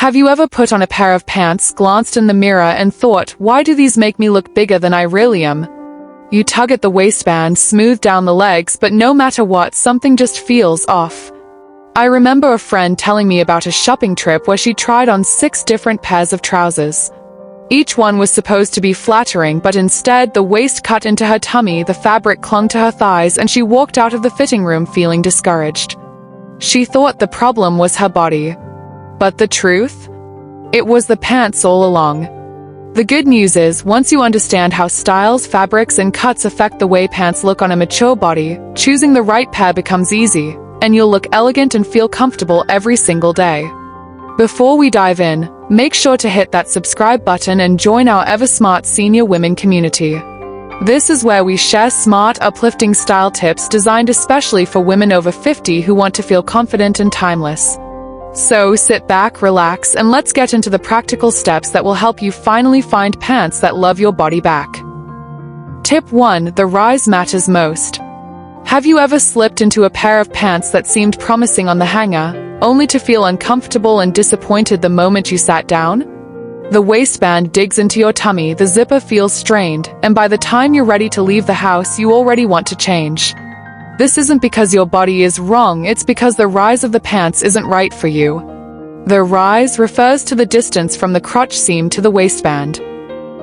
Have you ever put on a pair of pants, glanced in the mirror and thought, why do these make me look bigger than I really am? You tug at the waistband, smooth down the legs, but no matter what, something just feels off. I remember a friend telling me about a shopping trip where she tried on 6 different pairs of trousers. Each one was supposed to be flattering, but instead the waist cut into her tummy, the fabric clung to her thighs, and she walked out of the fitting room feeling discouraged. She thought the problem was her body. But the truth? It was the pants all along. The good news is, once you understand how styles, fabrics, and cuts affect the way pants look on a mature body, choosing the right pair becomes easy, and you'll look elegant and feel comfortable every single day. Before we dive in, make sure to hit that subscribe button and join our Eversmart Senior Women community. This is where we share smart, uplifting style tips designed especially for women over 50 who want to feel confident and timeless. So sit back, relax, and let's get into the practical steps that will help you finally find pants that love your body back. Tip 1. The rise matters most. Have you ever slipped into a pair of pants that seemed promising on the hanger, only to feel uncomfortable and disappointed the moment you sat down? The waistband digs into your tummy, the zipper feels strained, and by the time you're ready to leave the house, you already want to change. This isn't because your body is wrong, it's because the rise of the pants isn't right for you. The rise refers to the distance from the crotch seam to the waistband.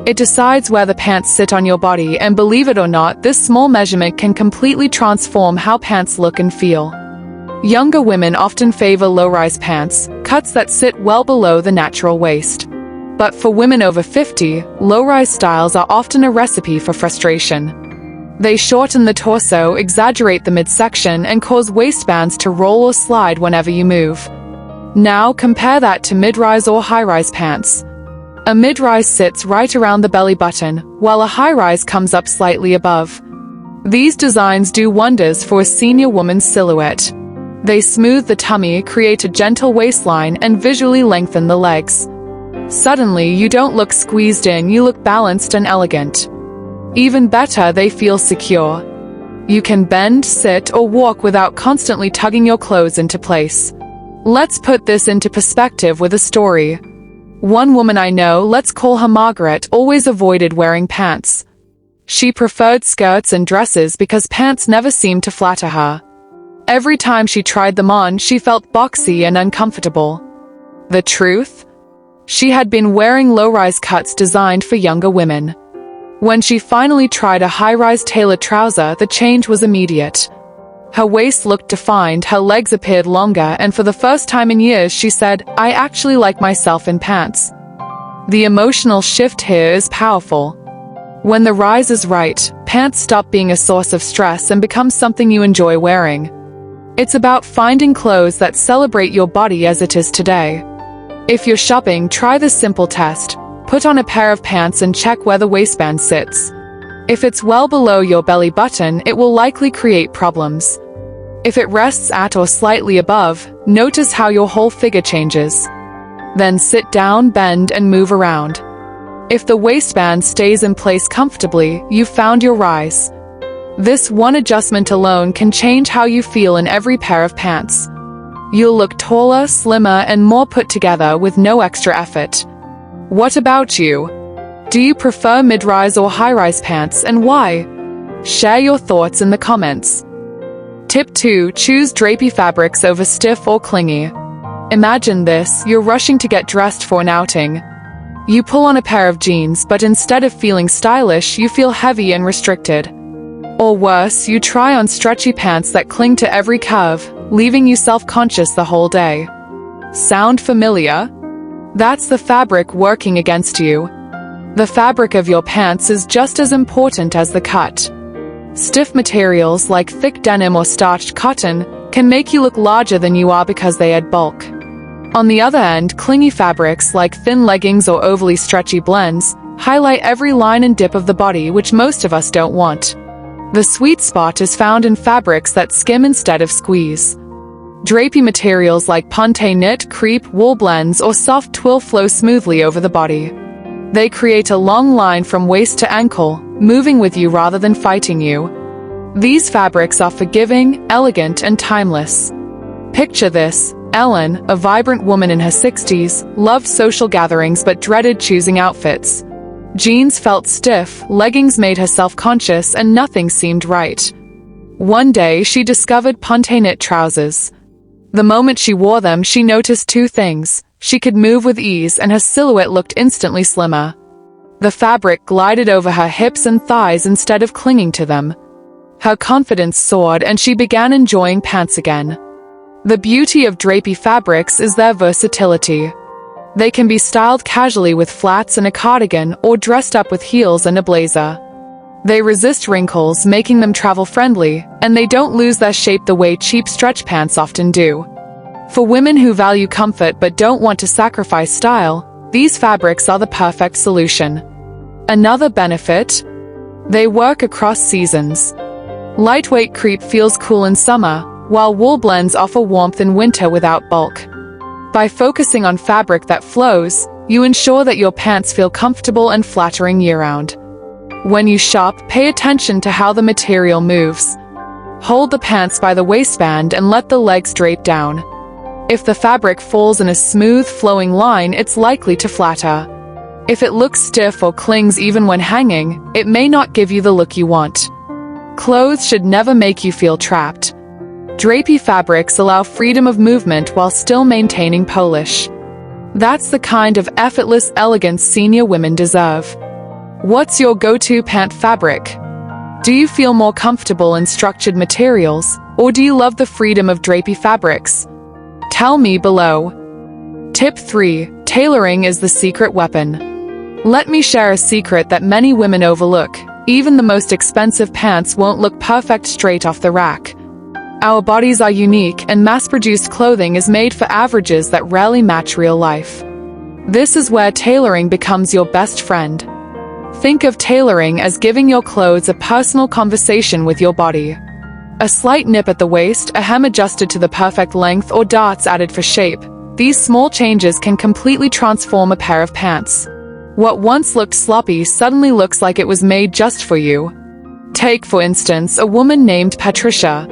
It decides where the pants sit on your body, and believe it or not, this small measurement can completely transform how pants look and feel. Younger women often favor low-rise pants, cuts that sit well below the natural waist. But for women over 50, low-rise styles are often a recipe for frustration. They shorten the torso, exaggerate the midsection, and cause waistbands to roll or slide whenever you move. Now compare that to mid-rise or high-rise pants. A mid-rise sits right around the belly button, while a high-rise comes up slightly above. These designs do wonders for a senior woman's silhouette. They smooth the tummy, create a gentle waistline, and visually lengthen the legs. Suddenly, you don't look squeezed in, you look balanced and elegant. Even better, they feel secure. You can bend, sit, or walk without constantly tugging your clothes into place. Let's put this into perspective with a story. One woman I know, let's call her Margaret, always avoided wearing pants. She preferred skirts and dresses because pants never seemed to flatter her. Every time she tried them on, she felt boxy and uncomfortable. The truth? She had been wearing low-rise cuts designed for younger women. When she finally tried a high-rise tailored trouser, the change was immediate. Her waist looked defined, her legs appeared longer, and for the first time in years she said, "I actually like myself in pants." The emotional shift here is powerful. When the rise is right, pants stop being a source of stress and become something you enjoy wearing. It's about finding clothes that celebrate your body as it is today. If you're shopping, try this simple test. Put on a pair of pants and check where the waistband sits. If it's well below your belly button, it will likely create problems. If it rests at or slightly above, notice how your whole figure changes. Then sit down, bend, and move around. If the waistband stays in place comfortably, you've found your rise. This one adjustment alone can change how you feel in every pair of pants. You'll look taller, slimmer, and more put together with no extra effort. What about you? Do you prefer mid-rise or high-rise pants, and why? Share your thoughts in the comments. Tip 2. Choose drapey fabrics over stiff or clingy. Imagine this, you're rushing to get dressed for an outing. You pull on a pair of jeans, but instead of feeling stylish, you feel heavy and restricted. Or worse, you try on stretchy pants that cling to every curve, leaving you self-conscious the whole day. Sound familiar? That's the fabric working against you. The fabric of your pants is just as important as the cut. Stiff materials like thick denim or starched cotton can make you look larger than you are because they add bulk. On the other end, clingy fabrics like thin leggings or overly stretchy blends highlight every line and dip of the body, which most of us don't want. The sweet spot is found in fabrics that skim instead of squeeze. Drapey materials like ponte knit, crepe, wool blends, or soft twill flow smoothly over the body. They create a long line from waist to ankle, moving with you rather than fighting you. These fabrics are forgiving, elegant, and timeless. Picture this: Ellen, a vibrant woman in her 60s, loved social gatherings but dreaded choosing outfits. Jeans felt stiff, leggings made her self-conscious, and nothing seemed right. One day, she discovered ponte knit trousers. The moment she wore them, she noticed two things. She could move with ease, and her silhouette looked instantly slimmer. The fabric glided over her hips and thighs instead of clinging to them. Her confidence soared, and she began enjoying pants again. The beauty of drapey fabrics is their versatility. They can be styled casually with flats and a cardigan, or dressed up with heels and a blazer. They resist wrinkles, making them travel-friendly, and they don't lose their shape the way cheap stretch pants often do. For women who value comfort but don't want to sacrifice style, these fabrics are the perfect solution. Another benefit? They work across seasons. Lightweight crepe feels cool in summer, while wool blends offer warmth in winter without bulk. By focusing on fabric that flows, you ensure that your pants feel comfortable and flattering year-round. When you shop, pay attention to how the material moves. Hold the pants by the waistband and let the legs drape down. If the fabric falls in a smooth, flowing line, it's likely to flatter. If it looks stiff or clings even when hanging, it may not give you the look you want. Clothes should never make you feel trapped. Drapey fabrics allow freedom of movement while still maintaining polish. That's the kind of effortless elegance senior women deserve. What's your go-to pant fabric? Do you feel more comfortable in structured materials, or do you love the freedom of drapey fabrics? Tell me below. Tip 3. Tailoring is the secret weapon. Let me share a secret that many women overlook. Even the most expensive pants won't look perfect straight off the rack. Our bodies are unique, and mass-produced clothing is made for averages that rarely match real life. This is where tailoring becomes your best friend. Think of tailoring as giving your clothes a personal conversation with your body. A slight nip at the waist, a hem adjusted to the perfect length, or darts added for shape. These small changes can completely transform a pair of pants. What once looked sloppy suddenly looks like it was made just for you. Take, for instance, a woman named Patricia.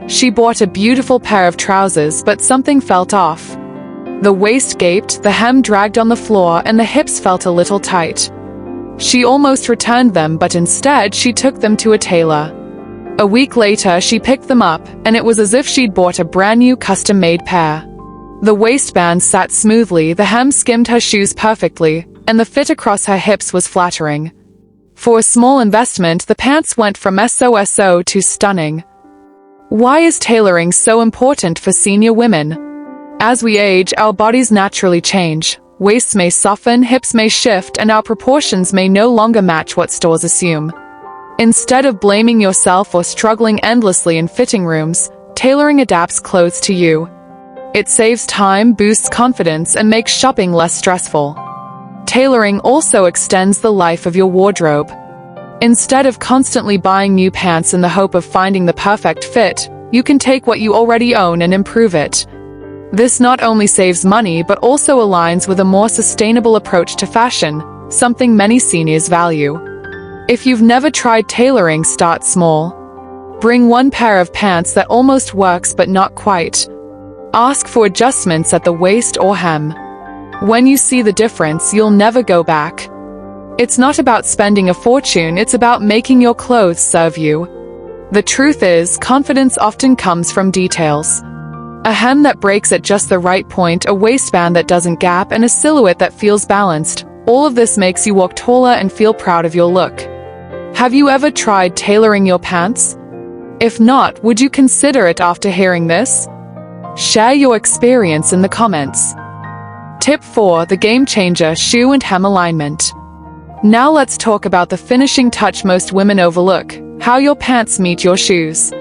She bought a beautiful pair of trousers, but something felt off. The waist gaped, the hem dragged on the floor, and the hips felt a little tight. She almost returned them, but instead she took them to a tailor. A week later, she picked them up, and it was as if she'd bought a brand new custom-made pair. The waistband sat smoothly, the hem skimmed her shoes perfectly, and the fit across her hips was flattering. For a small investment, the pants went from SOSO to stunning. Why is tailoring so important for senior women? As we age, our bodies naturally change. Waists may soften, hips may shift, and our proportions may no longer match what stores assume. Instead of blaming yourself or struggling endlessly in fitting rooms, tailoring adapts clothes to you. It saves time, boosts confidence, and makes shopping less stressful. Tailoring also extends the life of your wardrobe. Instead of constantly buying new pants in the hope of finding the perfect fit, you can take what you already own and improve it. This not only saves money but also aligns with a more sustainable approach to fashion, something many seniors value. If you've never tried tailoring, start small. Bring one pair of pants that almost works but not quite. Ask for adjustments at the waist or hem. When you see the difference, you'll never go back. It's not about spending a fortune, it's about making your clothes serve you. The truth is, confidence often comes from details. A hem that breaks at just the right point, a waistband that doesn't gap, and a silhouette that feels balanced. All of this makes you walk taller and feel proud of your look. Have you ever tried tailoring your pants? If not, would you consider it after hearing this? Share your experience in the comments. Tip 4. The game changer: shoe and hem alignment. Now let's talk about the finishing touch most women overlook: how your pants meet your shoes.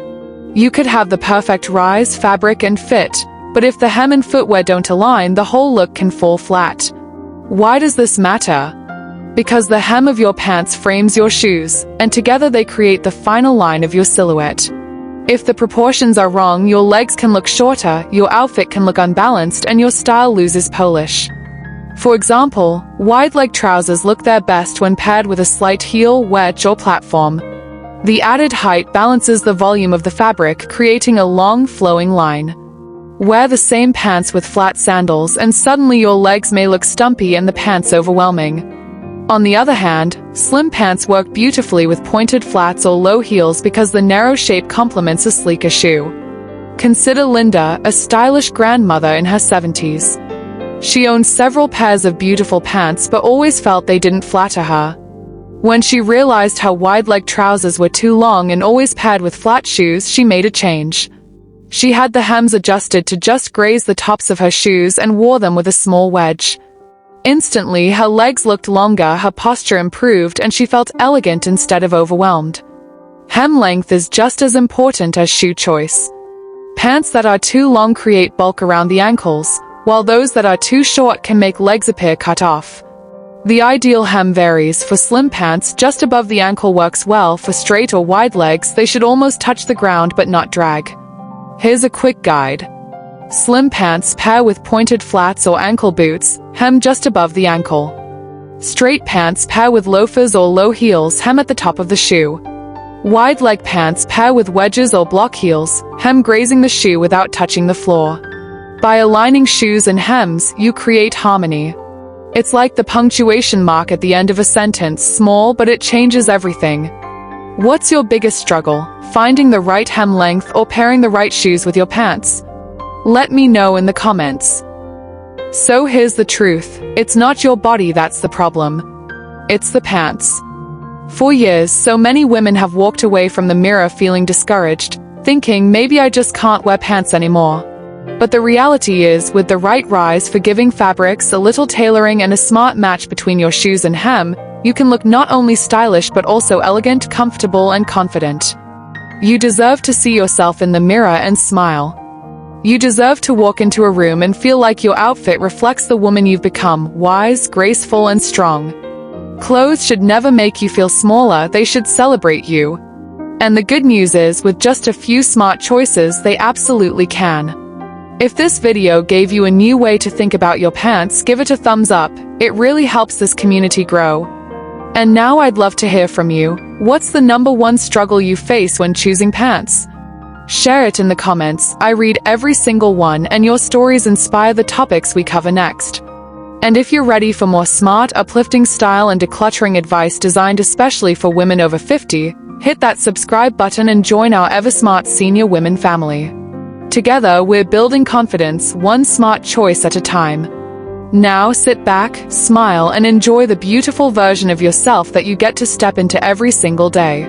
You could have the perfect rise, fabric, and fit, but if the hem and footwear don't align, the whole look can fall flat. Why does this matter? Because the hem of your pants frames your shoes, and together they create the final line of your silhouette. If the proportions are wrong, your legs can look shorter, your outfit can look unbalanced, and your style loses polish. For example, wide-leg trousers look their best when paired with a slight heel, wedge, or platform. The added height balances the volume of the fabric, creating a long, flowing line. Wear the same pants with flat sandals and suddenly your legs may look stumpy and the pants overwhelming. On the other hand, slim pants work beautifully with pointed flats or low heels because the narrow shape complements a sleeker shoe. Consider Linda, a stylish grandmother in her 70s. She owned several pairs of beautiful pants but always felt they didn't flatter her. When she realized how wide-leg trousers were too long and always paired with flat shoes, she made a change. She had the hems adjusted to just graze the tops of her shoes and wore them with a small wedge. Instantly, her legs looked longer, her posture improved, and she felt elegant instead of overwhelmed. Hem length is just as important as shoe choice. Pants that are too long create bulk around the ankles, while those that are too short can make legs appear cut off. The ideal hem varies. For slim pants, just above the ankle works well. For straight or wide legs, they should almost touch the ground but not drag. Here's a quick guide. Slim pants pair with pointed flats or ankle boots, hem just above the ankle. Straight pants pair with loafers or low heels, hem at the top of the shoe. Wide leg pants pair with wedges or block heels, hem grazing the shoe without touching the floor. By aligning shoes and hems, you create harmony. It's like the punctuation mark at the end of a sentence, small but it changes everything. What's your biggest struggle? Finding the right hem length or pairing the right shoes with your pants? Let me know in the comments. So here's the truth. It's not your body that's the problem. It's the pants. For years, so many women have walked away from the mirror feeling discouraged, thinking maybe I just can't wear pants anymore. But the reality is, with the right rise, forgiving fabrics, a little tailoring, and a smart match between your shoes and hem, you can look not only stylish but also elegant, comfortable, and confident. You deserve to see yourself in the mirror and smile. You deserve to walk into a room and feel like your outfit reflects the woman you've become, wise, graceful, and strong. Clothes should never make you feel smaller, they should celebrate you. And the good news is, with just a few smart choices, they absolutely can. If this video gave you a new way to think about your pants, give it a thumbs up. It really helps this community grow. And now I'd love to hear from you. What's the #1 struggle you face when choosing pants? Share it in the comments. I read every single one, and your stories inspire the topics we cover next. And if you're ready for more smart, uplifting style and decluttering advice designed especially for women over 50, hit that subscribe button and join our Eversmart Senior Women family. Together, we're building confidence, one smart choice at a time. Now sit back, smile, and enjoy the beautiful version of yourself that you get to step into every single day.